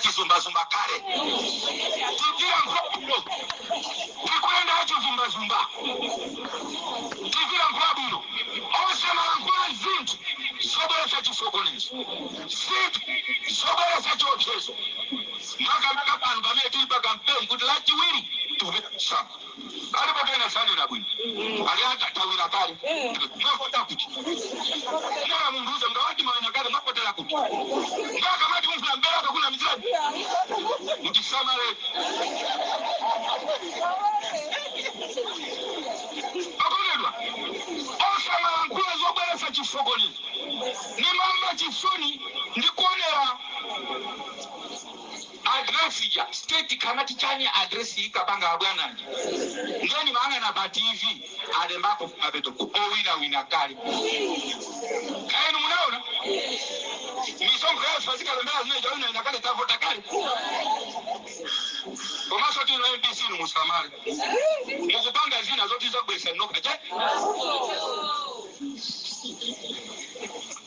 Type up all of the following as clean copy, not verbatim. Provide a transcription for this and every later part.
chizumba kale tikira mkwabuno tikwenda chizumba tikira mkwabuno osema nkwa zintu sobolesa chisokonezi zintu sobolesa chochezo maka pano pamene tili pa kampeni kuti lachiwiri tupita shamba kali potena sani na bwino ali atatawira kale mwakota kuti mwana munduza ngawati mawanya kale mwakotela kuti ngaka mati mfuna mbele akakuna mizani mutisamale akonedwa osama nkula zobweresa chisogoni ni mama chisoni ndikuonera adresi ya state kamati chani adresi ikapanga abwananje ngeni maanga na ba TV adembako abeto owina kali kaenu munaona misongo yao fazika lembea zine jawina inakale tafota kali komaso tino MPC ni musamari mukupanga zina zote za kwesa noka che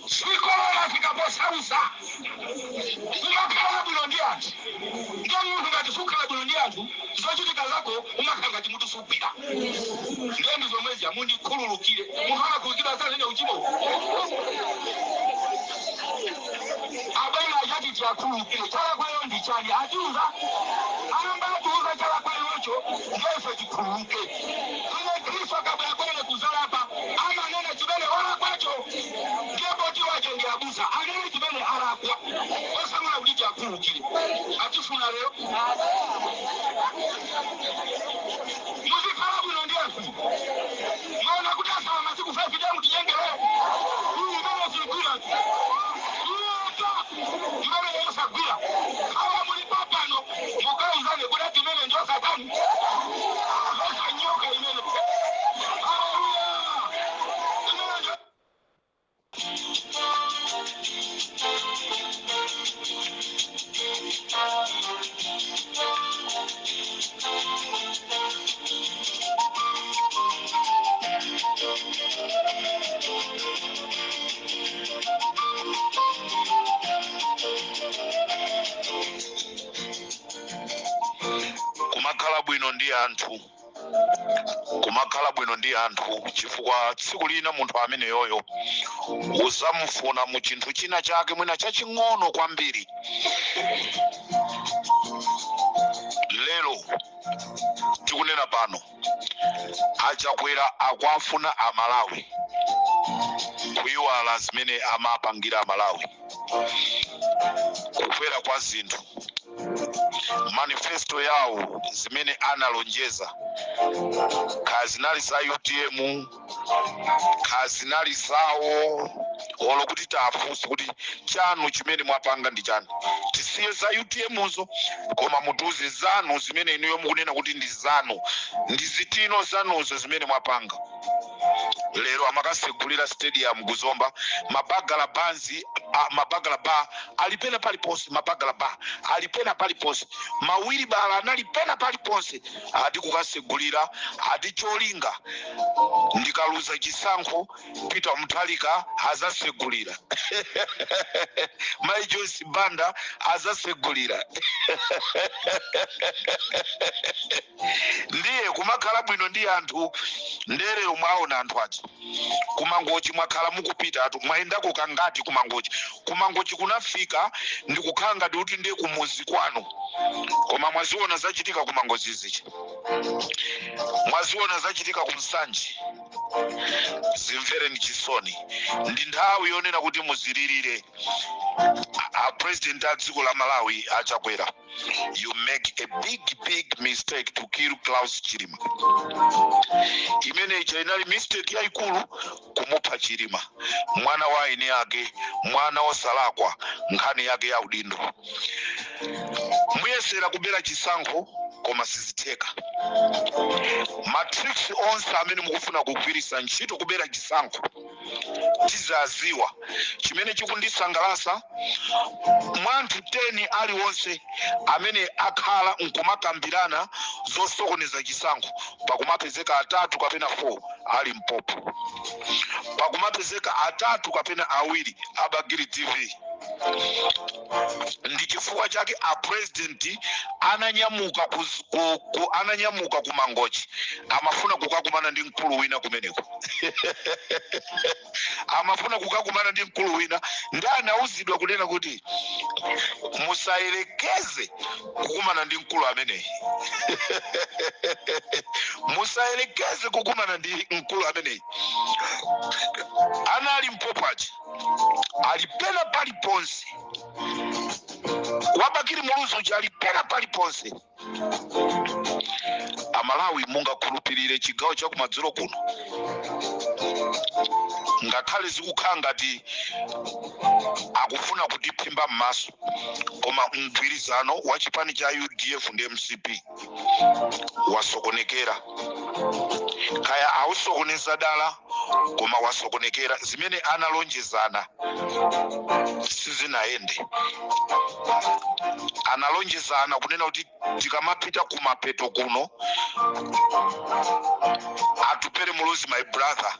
Sikola fikaposausa umakhala bulondiantu ngemuntu ngati sukhala bulondiantu zochitika zako umakhala ngati mutu supira ngendi zomwezi amundi khululukire muhala kulikira zalene uchimo abena yati chakhululukire chala kwayo ndichali atuza amba atuza chala kwayocho ngefe chikhuluke ine Kristo kabla kwene kuzalapa ama nena chibele wala kwacho ngebo tiwaje ndiabuza anene chibele arakwa osamula ulija khulukire atufuna leo muzikhala buno ndiafu mwana kutasa masiku fa video mtiyengele huyu ndio sikura mbele ya sakura hawa mulipapano mukauzane kuna kimene ndio satani losa nyoka imene kumakhala bwino ndi anthu chifukwa tsiku lina munthu amene yoyo uzamufuna mu chinthu china chake mwina chaching'ono kwambiri. Lero tikunena pano achakwera akwafuna amalawi kuyiwala zimene amapangira amalawi kukwera kwa zinthu manifesto yawo zimene analonjeza kazinali za UTM kazinali zawo olokuti tafusi kuti chanu chimene mwapanga ndi chani tisiye za UTM zo koma mutuze zanu zimene inuyo mukunena kuti ndi zanu ndi zitino zanuzo zimene mwapanga. Lero amakasegulira stadium kuzomba mabagala banzi mabagala ba alipena paliponse mabagala ba alipena paliponse mawiri bala analipena paliponse adi kukasegulira adi cholinga ndikaluza chisankho Peter Muthalika azasegulira Mai Joyce Banda azasegulira ndiye kumakhala bwino ndi anthu ndere umwaona anthu ati kumangochi mwakhala mukupita atu mwaendako kangati kumangochi kunafika ndikukhanga kuti ndiye kumuzi kwanu koma mwaziona zachitika kumangozi zichi mwaziona zachitika kumsanji zimvere ni chisoni ndi nthawi yonena kuti muziririre president a dziko la Malawi achakwera. You make a big mistake to kill Klaus Chilima. Imene inali mistake yaikulu kumupha Chilima mwana wa ine yake mwana osalakwa nkhani yake ya udindo muyesera kubera chisankho koma siziteka matrix onse amene mukufuna kugwirisa ntchito kubera chisankho tizaziwa chimene chikundisangalasa mwanthu 10 aliwonse amene akhala nkumakambirana zosokoneza chisankho pakumapezeka 3 kapena 4 ali mpopo pakumapezeka 3 kapena 2 abagiri TV ndi chifukwa chake a president ananyamuka ananyamuka ku Mangochi amafuna kukakumana ndi mkulu wina kumeneko amafuna kukakumana ndi mkulu wina ndi anauzidwa kunena kuti musayerekeze kukumana ndi mkulu ameneyi musayerekeze kukumana ndi mkulu ameneyi. Anali mpopachi alipena paliponse wabakiri muluzu alipena paliponse. Amalawi mungakhulupirire chigawo cha kumadzulo kuno ngakhale zikukhala ngati akufuna kutiphimba m'maso koma mgwirizano wa chipani cha UDF ndi MCP wasokonekera. Kaya ausokoneza dala koma wasokonekera. Zimene analonjezana sizinaende. Analonjezana kunena kuti tikamapita kumapeto kuno atupere Mulozi my brother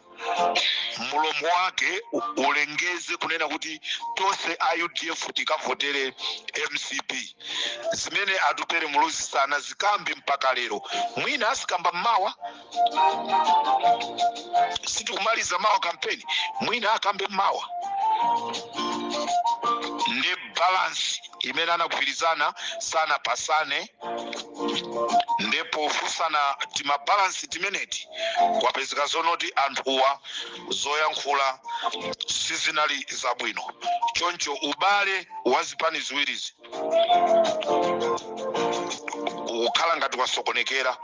mulomo wake ulengeze kunena kuti tose a UDF tikavotere MCP. Zimene atupere Mulozi sana zikambe mpaka lero. Mwina asikamba mmawa sitikumaliza mawa kampeni, mwina akambe mmawa. Ndi balance imene anagwirizana sana pasane ndipo fusana tima balance timeneti kwapezeka zonoti anthuwa zoyankhula sizinali zabwino. Choncho ubale wazipani ziwirizi ukhala ngati wasokonekera,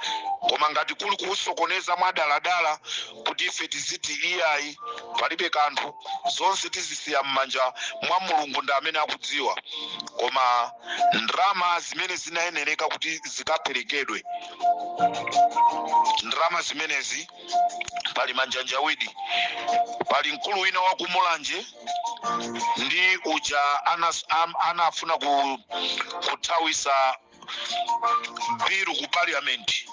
koma ngati kuli kusokoneza mwadaladala kuti ife tiziti iyayi palibe kanthu zonse tizisiya m'manja mwa Mulungu ndi amene akudziwa. Koma ndrama zimene zinayenereka kuti zikaperekedwe, ndrama zimenezi pali manjanjawidi, pali mkulu wina wa kumulanje ndi uja anafuna kuthawisa biru ku parliament,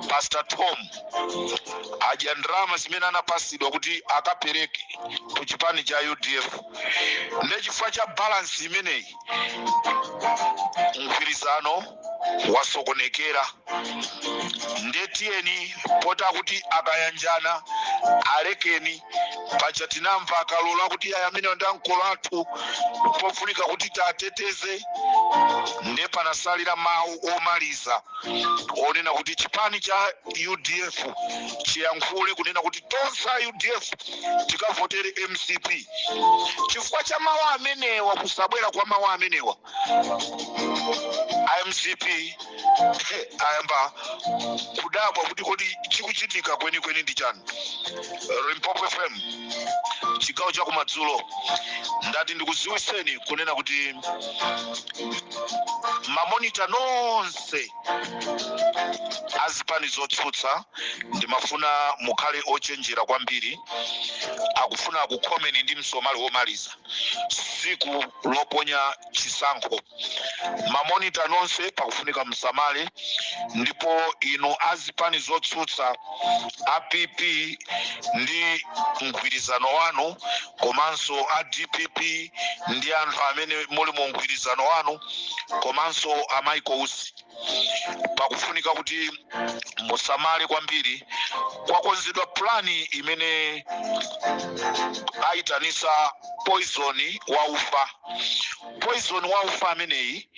Pastor Tom aja ndrama zimene anapasidwa kuti akapereke ku chipani cha UDF. Ndi chifukwa cha balance imeneyi mgwirizano wasokonekera. Ndetiyeni pota kuti akayanjana alekeni pacha tinamva akalola kuti ayamene ndankolo athu pofunika kuti tateteze. Nde panasalira mawu omaliza onena kuti chipani cha UDF chiyankhule kunena kuti tonse a UDF tikavotere MCP. Chifukwa cha mawu amenewa, kusabwera kwa mawu amenewa, MCP ayamba kudabwa kuti kodi chikuchitika kweni ndi chani. Limpopo FM chigawo cha kumadzulo ndati ndikuziwiseni kunena kuti mamonita nonse azipani zotsutsa ndimafuna mukhale ochenjera kwambiri. Akufuna kukhomeni ndi msomali womaliza siku loponya chisankho. Mamonita nonse pakufunika msamale, ndipo inu azipani zotsutsa APP ndi mgwirizano wanu komanso a DPP ndi anthu amene muli mu mgwirizano wanu komanso amaiko usi, pakufunika kuti musamale kwambiri. Kwakonzedwa plani imene aitanisa poison waufa. Poison waufa ameneyi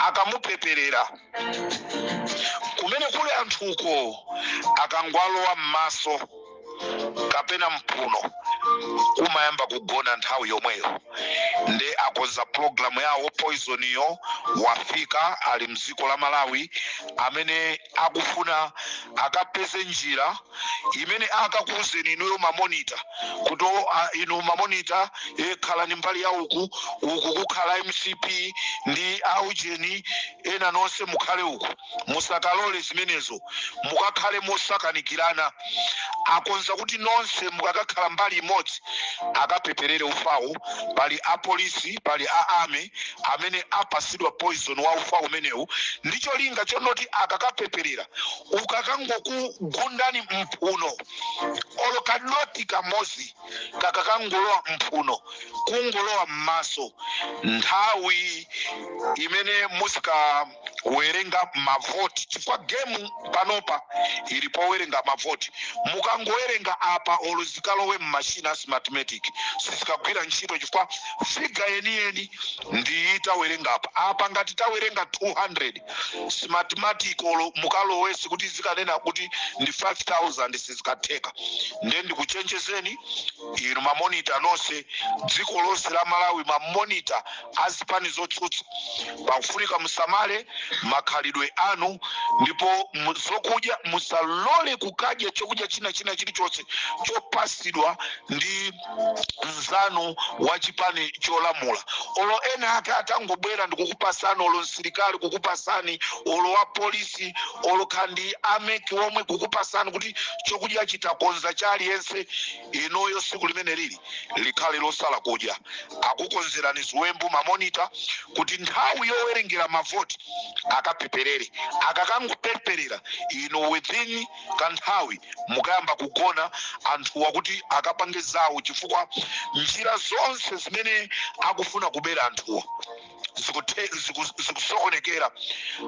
akamupeperera kumene kule anthuko akangwalowa m'maso kapena mphuno umayamba kugona nthawi yomweyo. Nde akonza programu yawo poison yo wafika ali mziko la Malawi amene akufuna akapeze njira imene akakuuzeni inuyo mamonita kuti inu mamonita khalani mbali ya uku kukhala MCP ndi aujeni ena nonse mukhale uku, musakalole zimenezo, mukakhale mosakanikirana. Akonza kuti nonse mukakhala mbali chimodzimodzi akapeperere ufawo. Pali apolisi, pali aame amene apasidwa poison wa ufawo umenewu. Ndicho linga chonoti akakapeperera ukakangokugundani mphuno olo kanoti kamozi kakakangolowa mphuno kungolowa m'maso, nthawi imene musika werenga mavoti chifukwa game panopa ilipo werenga mavoti, mukangowerenga apa olo zikalowe m'mashina mathematic sisikagwira ntchito chifukwa figa yeniyeni ndi itawerenga apa ngati tawerenga 200 mathematic olo mukalowesi kuti zikanena kuti ndi 5000 sizikatheka. Ndiye ndikuchenjezeni inu mamonita nonse dziko lonse la Malawi, mamonita azipani zotsutsa pakufunika musamale makhalidwe anu, ndipo zokudya musalole kukadya chokudya china chilichonse chopasidwa ndi nzanu wa chipani cholamula. Olo ena ake atangobwera ndikukupasani, olo msilikali kukupasani, olo wa polisi, olo kandi ameki omwe kukupasani kuti chokudya chitakonza chaliyense, inoyo siku limene lili likhale losala kudya. Akukonzerani ziwembu mamonita kuti nthawi yowerengera mavoti akapeperere, akakangopeperera ino within kanthawi mukayamba kugona anthu wakuti akapange zawo, chifukwa njira zonse zimene akufuna kubera anthuwa zikusokonekera.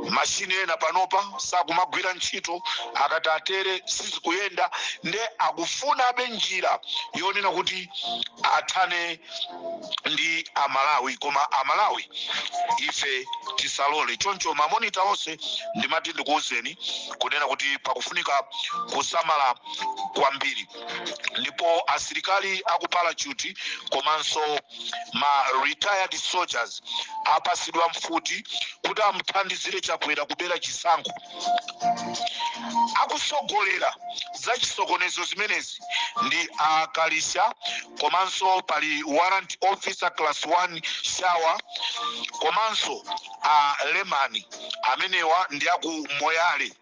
Mashini ena panopa sakumagwira ntchito, akati atere sizikuyenda, nde akufuna abe njira yonena kuti athane ndi Amalawi, koma Amalawi ife tisalole choncho. Mamonita onse ndimati ndikuwuzeni kunena kuti pakufunika kusamala kwambiri, ndipo asilikali akuparachuti komanso ma retired soldiers apasidwa mfuti kuti amuthandizire chakwera kubera chisankho. Akusogolera za chisokonezo zimenezi ndi Akalisha, komanso pali warrant officer class 1 Shawa, komanso Lemani amenewa ndi aku Moyale,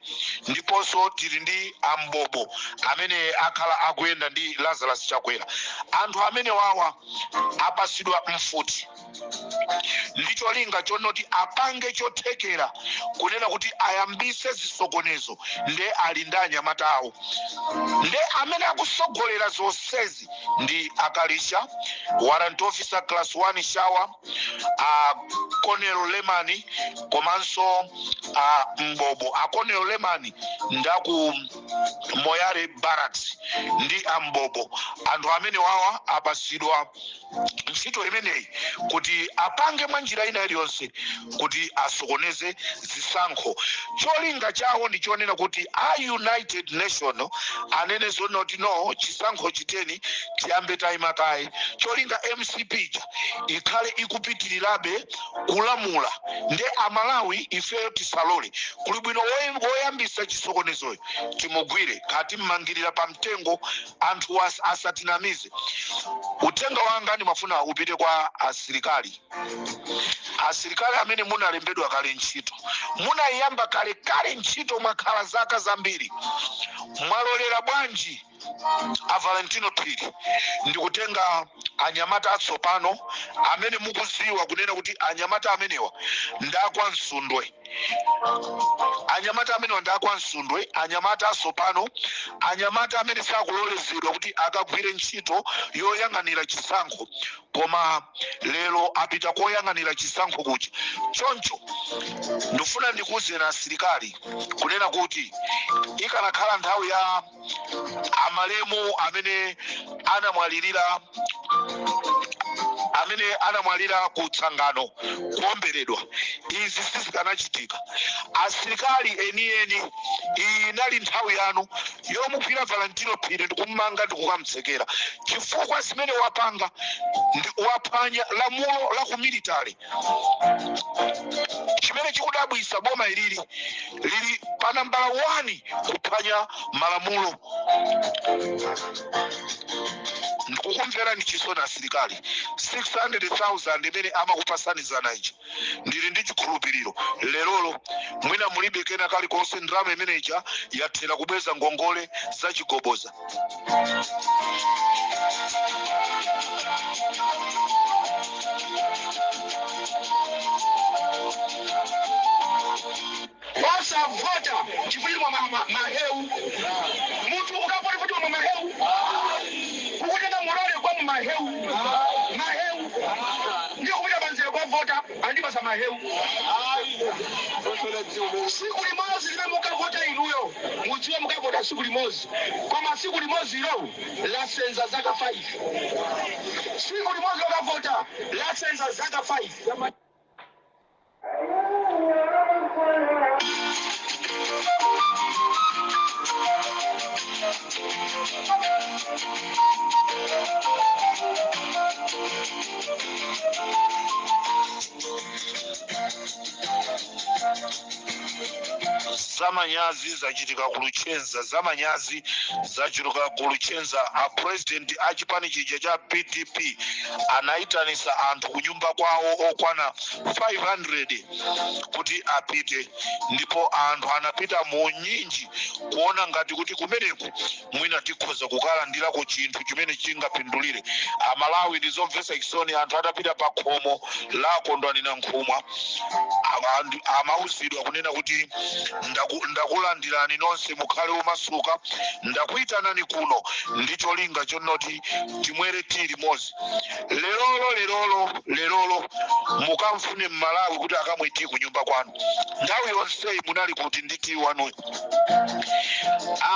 ndiponso tili ndi Ambobo amene akhala akuyenda ndi Lazarus Chakwera. Anthu amene wawa apasidwa mfuti ndicho linga chonoti apange chothekera kunena kuti ayambise zisokonezo nde alindanya matawo. Nde amene akusogolera zonsezi ndi Akalisha, warrant officer class 1 Shawa, Colonel Lemani, komanso Mbobo. Colonel Lemani ndaku Moyale Barracks ndi Ambobo. Anthu amene wawa apasidwa ntchito imeneyi kuti apange mwanjira ina iliyonse kuti asokoneze zisankho. Cholinga chawo ndi chonena kuti United Nation anene zonoti no chisankho chiteni tiyambe taimakayi. Cholinga MCP ikhale ikupitirirabe kulamula, nde Amalawi ifeyo tisalole. Kuli bwino woyambisa chisokonezoyo timugwire kati mmangirira pa mtengo anthu asatinamize. Utenga wanga ni mafuna upite kwa asilikali. Asilikali amene munalembedwa kale ntchito, munayamba kale ntchito makhala zaka zambiri, mwalolera bwanji Valentino Phiri ndikutenga anyamata atsopano amene mukuziwa kunena kuti anyamata amenewa ndakwa Msundwe, anyamata amenewa ndakwa Msundwe, anyamata atsopano, anyamata amene sakulolezedwa kuti akagwire ntchito yoyang'anira chisankho, koma lero apita koyang'anira chisankho kuja. Choncho ndifuna ndikuwuzeni asilikali kunena kuti ikanakhala nthawi ya amalemu amene anamwalira kutsangano kuomberedwa, izi sizikanachitika. Asilikali enieni inali nthawi yanu yomugwira Valentino Phiri ndikumanga ndikukamtsekera chifukwa zimene wapanga waphwanya lamulo la ku military. Chimene chikudabwisa boma ilili lili pa nambala 1 kuphwanya malamulo. Ndikukumvera ndi chisoni asilikali 600,000 imene amakupasaniza ichi ndili ndi chikhulupiriro lerolo mwina mulibe kena kali konse ndrama imeneja yathera kubweza ngongole za chigoboza. chifukwa maheu mutu ukapori kuti mwa maheu kukutenga morale kwa maheu ndio kupita banzile kwa vota andibasa maheu siku limozi lime mukavota inuyo mudziwe mukavota siku limozi koma siku limozi ilo lasenza zaka 5 siku limozi ukavota lasenza zaka 5 zamanyazi zachitika kuluchenza zamanyazi zachitika kuluchenza a president achipani chija cha PDP anaitanisa anthu kunyumba kwawo okwana 500 kuti apite ndipo anthu anapita munyinji kuona ngati kuti kumeneku mwina tikhoza kukalandirako chinthu chimene chingapindulire amalawi ndizomvesa chisoni anthu atapita pa khomo la Kondwani na Nkhumwa amauzidwa kunena kuti ndakulandirani nonse mukhale omasuka ndakuyitanani kuno ndicho linga chonoti timwere tili mozi lerolo mukamfune mmalawi kuti akamwe ti kunyumba kwanu nthawi yonseyi munali kuti nditi wanuyo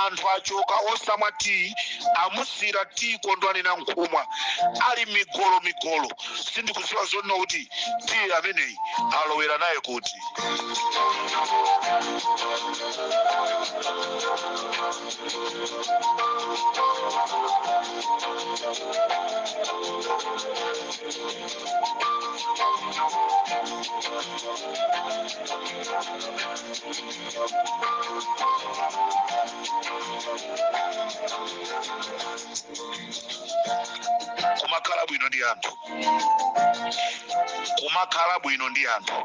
anthu achoka osamwa ti amusira ti Kondwani na Nkhumwa ali migolo sindikuziwa zonno kuti ti ameneyi alowera naye kuti kumakhala bwino ndi anthu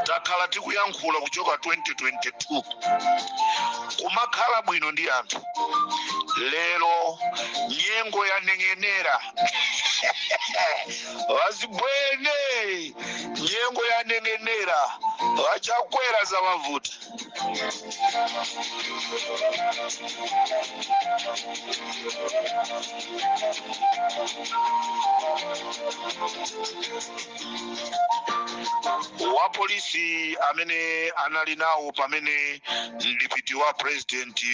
takhala tikuyankhula kuchoka 2022 kumakhala bwino ndi anthu lero nyengo yaneng'enera wazibwene nyengo yaneng'enera wachakwera za mavuta wa polisi amene anali nawo pamene ndipiti wa president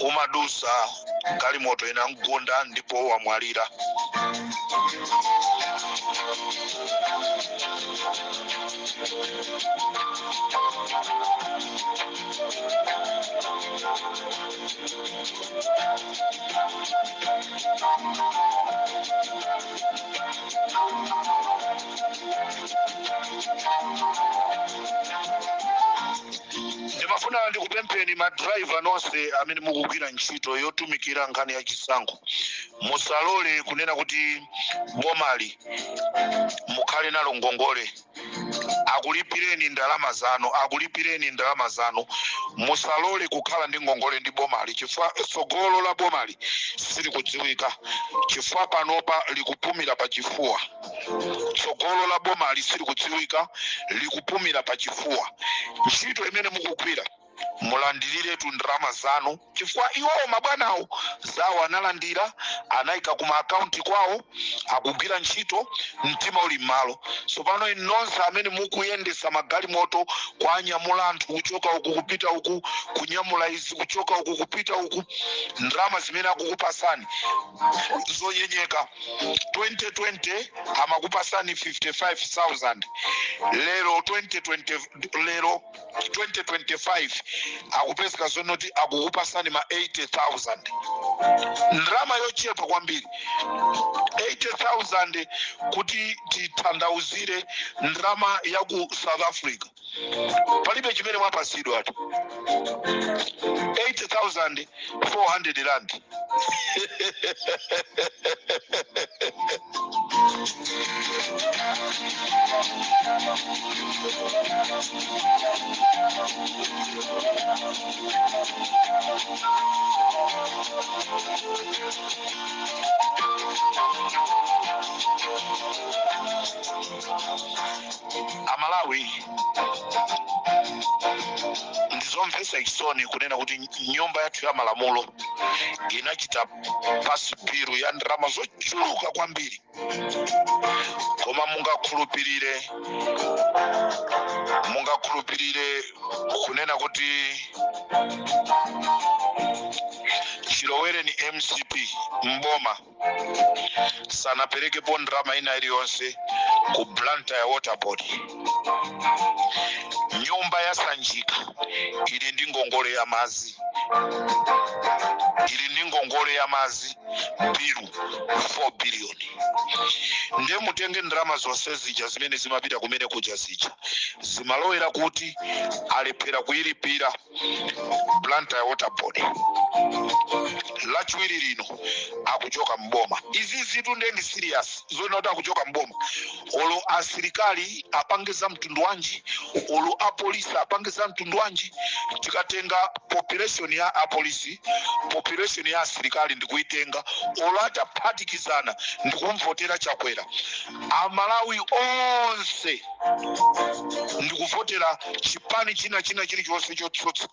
umadusa galimoto ina mgonda ndipo wamwalira ndimafuna ndikupempheni madriver nonse amene mukugwira ntchito yotumikira nkhani ya chisankho musalole kunena kuti bomali mukhale nalo ngongole akulipireni ndalama zanu musalole kukhala ndi ngongole ndi bomali chifukwa sogolo la bomali sili kudziwika chifukwa panopa likupumira pa chifuwa sogolo la bomali sili kudziwika likupumira pa chifuwa ntchito imene mukugwira mulandirire ndalama zanu chifukwa iwowo mabwanawo zawo analandira anayika kuma akaunti kwawo akugwira ntchito mtima uli m'malo so pano nonse amene mukuyendesa magalimoto kwanyamula anthu kuchoka uku kupita uku kunyamula izi kuchoka uku kupita uku ndalama zimene akukupasani zonyenyeka 2020 amakupasani 55,000 lero 2025 akupeseka zonoti akukupasani ma 80,000 ndalama yochepa kwambiri 80,000 kuti tithandauzire ndalama ya ku South Africa palibe chimene mwapasidwa ati 80,400 rand amalawi ndizomve zomvesa chisoni kunena kuti nyumba yathu ya malamulo inachita pasi biru ya ndalama zochuluka kwambiri, koma mungakhulupirire kunena kuti Chilowere ni MCP Mboma sanaperekepo ndalama ina iliyonse ku Blantyre Water Board. Nyumba ya Sanjika ili ndi ngongole ya mazi biru 4 biliyoni. Nde mutenge ndalama zonse zija zimene zimapita kumene kuja zija zimalowera kuti alephera kuyilipira Blantyre Water Board. Lachiwiri lino akuchoka mboma. Izi zitu ndi serious zona kuti akuchoka mboma. Olo asilikali apangiza mtundu wanji, olo apolisi apangiza mtundu wanji. Tikatenga population ya apolisi, population ya asilikali ndikuitenga, olo ataphatikizana ndikumvotera Chakwera. Amalawi onse ndikuvotera chipani china chili chonse chotsutsa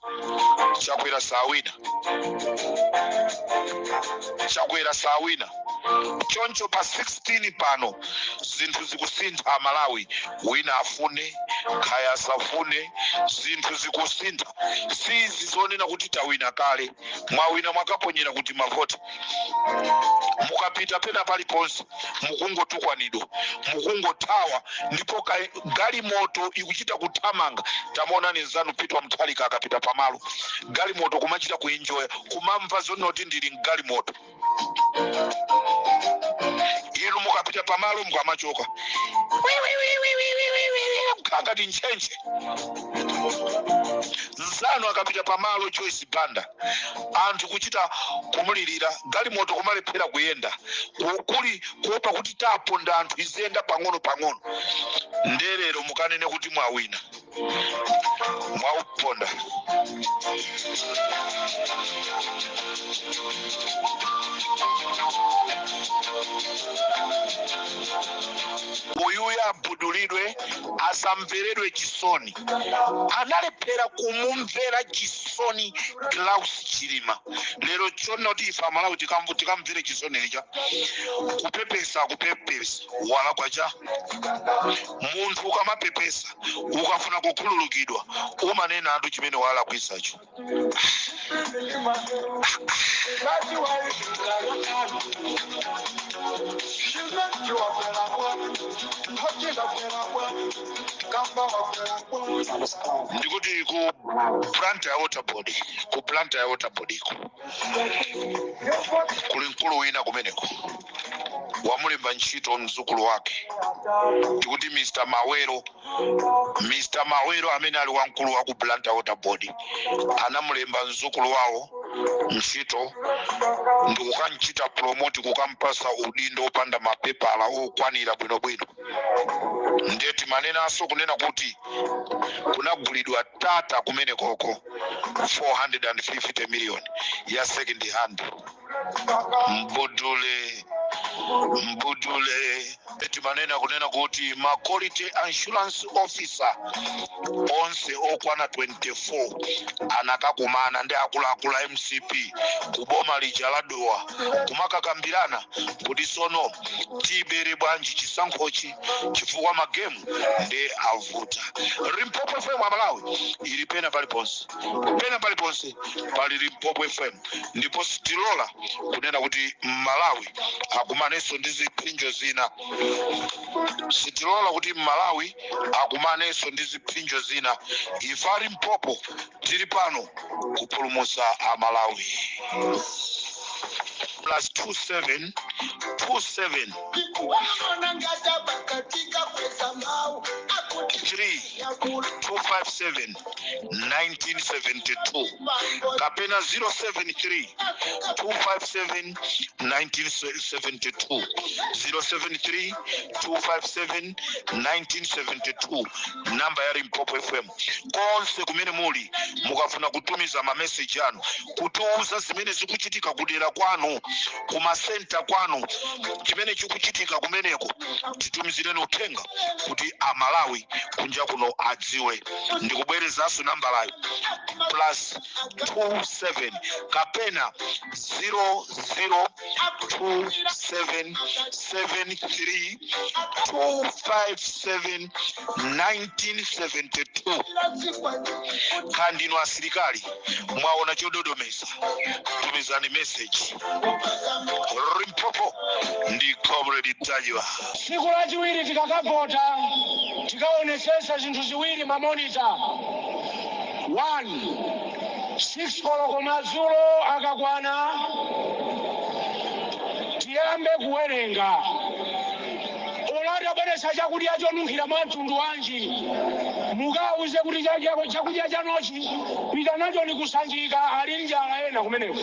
Chakwera sawina. Chakwera sawina. Choncho pa 16 pano zinthu zikusintha Amalawi, wina afune khaya asafune, zinthu zikusintha. Sizi zonena kuti tawina kale, mwawina mwakaponyera kuti mavoti. Mukapita pena paliponse mukungotukwanidwa, mukungothawa, ndipo gali moto ikuchita kuthamanga. Tamona nenzanu pitwa Muthalika akapita pamalo gali moto kumachita kuenjoya, kumamva zonoti ndili gali moto. Inu mukapita pamalo mukamachoka mkangati nchenche. Nzanu akapita pamalo Joyce Banda anthu kuchita kumulirira, gali moto kumalephera kuyenda, kuli kuopa kuti taponda anthu izenda pang'ono. Ndelero mukanene kuti mwawina, mwauponda. Uyuya abudulidwe asamveredwe chisoni. Analephera kumumvera chisoni Klaus Chilima. Lero chona kuti ifa Malawi tikamvere chisoni lija kupepesa wala kwacha. Munthu ukamapepesa ukafuna kukhululukidwa umanena anthu chimene wala kwisacho. Ndikuti ku Blantyre Water Board, iko kuli mkulu wina kumeneko wamulemba ntchito mzukulu wake. Ndikuti Mr. Mawero amene ali wamkulu wa ku Blantyre Water Board anamulemba mzukulu wawo ntchito ndikukanchita promote kukampasa udindo opanda mapepala okwanira bwinobwino. Ndeti manena aso kunena kuti kunagulidwa tata kumene koko 450 million ya second hand. Mbudule eti manena kunena kuti ma quality insurance officer onse okwana 24 anakakumana ndi akuluakulu MCP kuboma lija la Dowa kumakakambirana kuti sono tibere bwanji chisankhochi chifukwa magemu ndi avuta. Limpopo FM Malawi ili pena paliponse pali Limpopo FM, ndipo sitilola kunena kuti Malawi akumaneso ndi zipinjo zina. Sitilola kuti Malawi akumaneso ndi zipinjo zina. Ifa Limpopo tili pano kupulumutsa Malawi. +27 27 257 1972 kapena 073 257 1972 073 257 1972 namba ya Limpopo FM. Konse kumene muli mukafuna kutumiza ma message anu kutiuza zimene zikuchitika kudera kwanu kumasenta kwanu chimene chikuchitika kumeneko titumizireni uthenga kuti amalawi kunja kuno adziwe. Ndikubwerezanso nambalayo +27 kapena 002732571972. Kandino asilikali mwaona chododomesa, tumizani message. Limpopo ndi Comrade Tajiwa. Siku lachiwiri tikakavota tikaonesesa zinthu ziwiri mamonita. 1 6 koloko madzulo akakwana tiyambe kuwerenga. Olati abweresa chakudya chonunkhira mtundu wanji mukauze kuti chakudya chanochi pita nacho ni kusanjika ali njala ena kumeneko.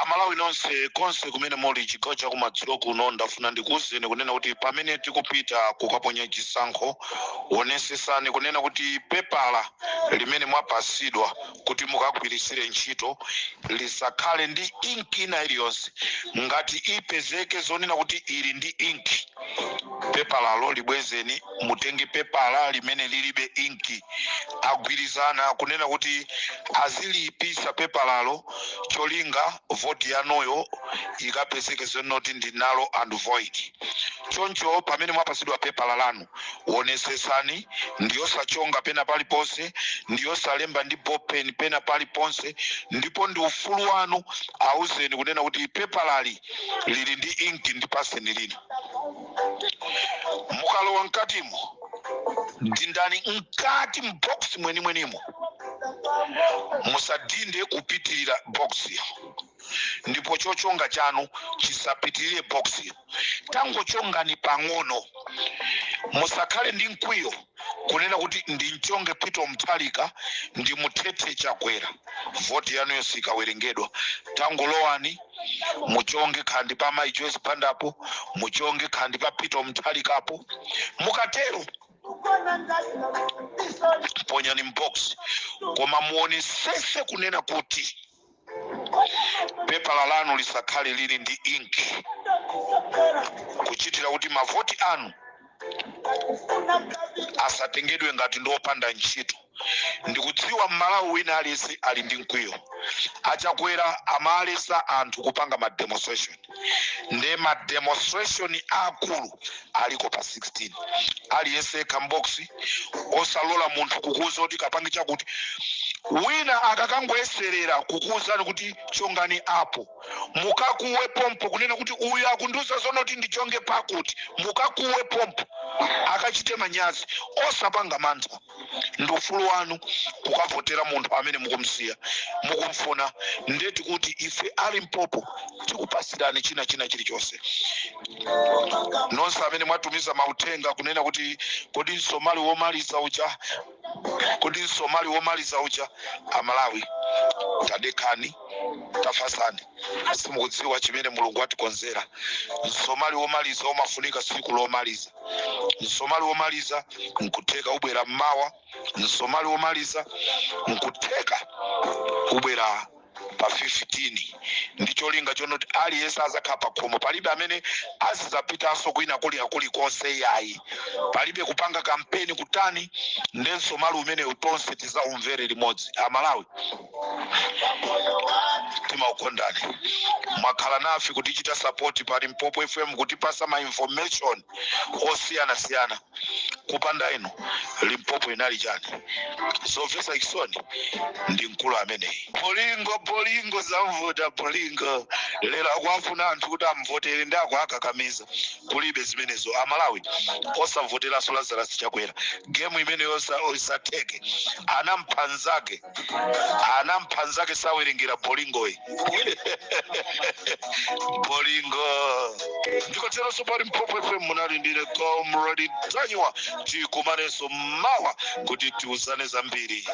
Amalawi nonse konse kumene muli chigawo cha kumadzulo kuno ndafuna ndikuwuzeni kunena kuti pamene tikupita kukaponya chisankho onesesani kunena kuti pepala limene mwapasidwa kuti mukagwirisire ntchito lisakhale ndi inki ina iliyonse. Ngati ipezeke zonena kuti ili ndi inki, pepalalo libwezeni mutenge pepala limene lilibe inki. Agwirizana kunena kuti azilipisa pepalalo cholinga voti yanoyo ikapezeke zonoti ndi nalo and void. Choncho pamene mwapasidwa pepala lanu onesesani ndiyosachonga pena paliponse, ndiyosalemba ndi ballpen pena paliponse, ndipo ndi ufulu wanu auzeni kunena kuti pepalali lili ndi inki ndi paseni lino. Mukalowa mkatimo dindani mkati mbox mwenimwenimo, musadinde kupitirira box yo, ndipo chochonga chanu chisapitirire box yo. Tangochongani pang'ono, musakhale ndi mkwiyo kunena kuti ndinchonge Peter Mutharika ndi Muthethe Chakwera. Voti yanu yonse ikawerengedwa, tangolowani muchonge khandi pa Mai Joyce Pandapo, muchonge khandi pa Peter Mutharikapo. Mukatero ponyani mbox, koma muonesese kunena kuti pepala lanu lisakhale lili ndi inki, kuchitira kuti mavoti anu asatengedwe ngati ndopanda ntchito. Ndikudziwa Malawi wina aliyense ali ndi mkwiyo. Achakwera amalesa anthu kupanga ma demonstration, nde ma demonstration akulu aliko pa 16. Aliyense kamboksi osalola munthu kukuza kuti kapange chakuti. Wina akakangoyeserera kukuuzani kuti chongani apo, mukakuwe pompo kunena kuti uyu akunduza zonoti ndichonge pakuti, mukakuwe pompo akachite manyazi osapanga mantha. Ndufulu wanu kukavotera munthu amene mukumsiya mukumfuna. Ndeti kuti ife ali Limpopo tikupasirani china chilichonse. Nonse amene mwatumiza mautenga kunena kuti kodi Somali womaliza uja Amalawi tadekani tafasani, simukudziwa chimene Mulungu atikonzera. Somali womaliza umafunika siku lomaliza. Somali womaliza nkuteka ubwera mmawa. Somali womaliza nkuteka ubwera pa 15. Ndicho linga chonoti aliyense azakhala khomo, palibe amene azizapitanso kwina kulikonse yayi, palibe kupanga kampeni kutani. Ndenso Somali umene utonse tizaumvere limodzi. Amalawi timaukondani, mwakhala nafe kutichita support pa Limpopo FM, kutipasa ma information osiyana. Kupanda ino Limpopo inali chani. Zomvetsa chisoni ndi mkulu ameneyi. Bolingo zamvota bolingo. Lero akwafuna anthu kuti amvotere ndi akakamiza. Kulibe zimenezo. Amalawi osavotera Lazarus Chakwera. Game imene osateke. Anamphanzake sawerengera bolingo yi. Bolingo. Ndikotero so pa Limpopo FM munali ndine Comrade Tajiwa. Tikumaneso mawa kuti tiuzane zambiri.